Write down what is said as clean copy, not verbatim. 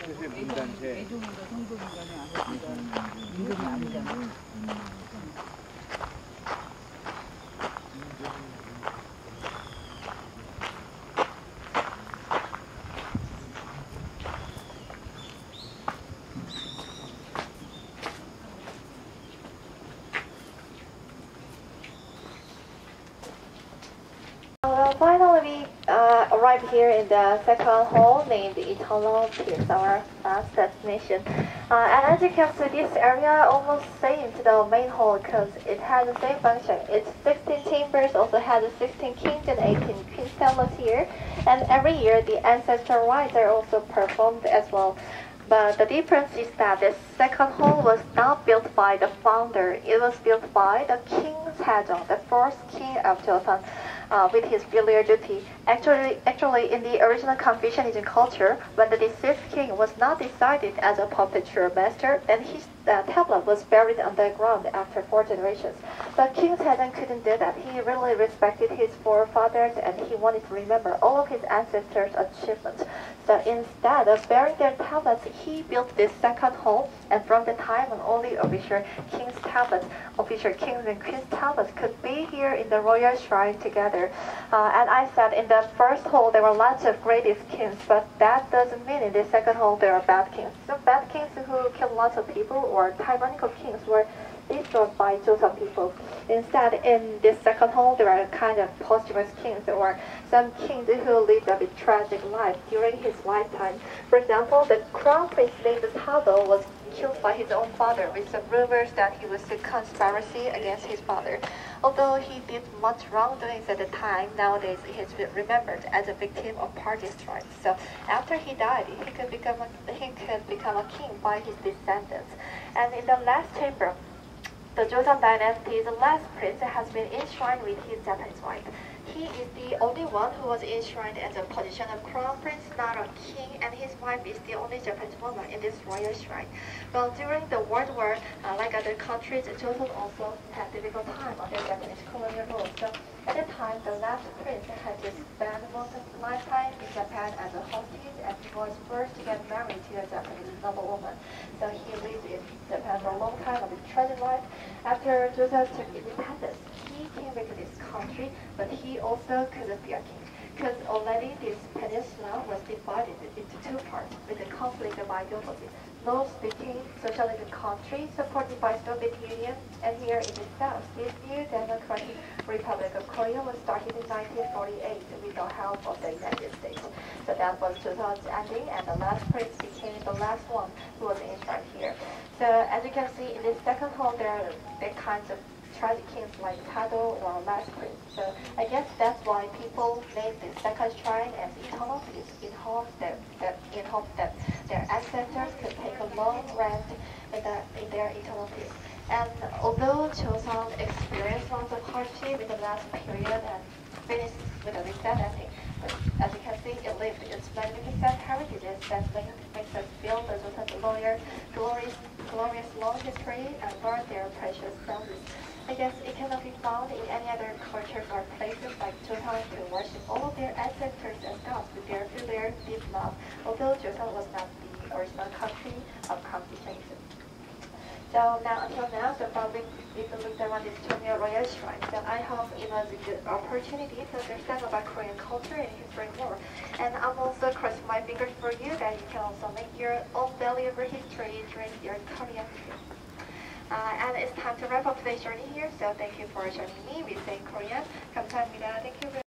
회사 문단체. 애종인가 성동인가는 아버지가 임금이 아니잖아. Finally, we arrived here in the second hall named Eternal Peace, our last destination. And as you can see, this area almost same to the main hall because it has the same function. It's 16 chambers, also has 16 kings and 18 queens palace here. And every year, the ancestral rites are also performed as well. But the difference is that the second hall was not built by the founder. It was built by the King Tajeo, the first king of Joseon, with his filial duty. Actually, in the original Confucianism culture, when the deceased king was not decided as a perpetual master, then his tablet was buried underground after 4 generations. But King Tajeo couldn't do that. He really respected his forefathers and he wanted to remember all of his ancestors' achievements. So instead of burying their tablets, he built this second hall, and from the time when only official kings' tablets, official kings and queens' tablets could be here in the royal shrine together. And I said in the first hall there were lots of greatest kings, but that doesn't mean in the second hall there are bad kings. Some bad kings who killed lots of people or tyrannical kings were destroyed by Joseon people. Instead, in this second hall, there are kind of posthumous kings or some kings who lived a bit tragic life during his lifetime. For example, the crown prince named Tajeo was killed by his own father with some rumors that he was a conspiracy against his father. Although he did much wrongdoings at the time, nowadays he is remembered as a victim of party strikes. So after he died, he could become a king by his descendants. And in the last chamber, the Joseon dynasty's last prince has been enshrined with his Japanese wife. He is the only one who was enshrined as a position of crown prince, not a king, and his wife is the only Japanese woman in this royal shrine. Well, during the World War, like other countries, Joseon also had difficult time under Japanese colonial rule. So at the time, the last prince had just spent most of his lifetime in Japan as a hostage, and he was first to get married to a Japanese noblewoman. So he lived in Japan for a long time, a tragic life. After Joseon took independence, he came back to this country, but he also couldn't be a king, because already this peninsula was divided into 2 parts with a conflict of ideology. North became socialist country supported by Soviet Union, and here in the south, this new democratic Republic of Korea was started in 1948 with the help of the United States. So that was Joseon's ending, and the last prince became the last one who was enshrined here. So as you can see in this second hall, there are the kinds of tragic kings like Tajeo or last prince. So I guess that's why people named the second shrine as eternal peace in hopes that their ancestors could take a long rest in their eternal peace. And although Joseon experienced lots of hardship in the last period and finished with a reset ending, but as you can see, it lived its magnificent heritages that makes us feel the Joseon's glorious long history and learn their precious values. I guess it cannot be found in any other cultures or places like Joseon to worship all of their ancestors and gods with their filial deep love, although Joseon was not the original country of Confucianism. So now, until now, so far we've looked around this Jongmyo royal shrine. So I hope it was a good opportunity to understand about Korean culture and history more. And I'm also crossing my fingers for you that you can also make your own valuable history during your Korean trip. And it's time to wrap up today's journey here. So thank you for joining me. We say in Korean, 감사합니다. Thank you.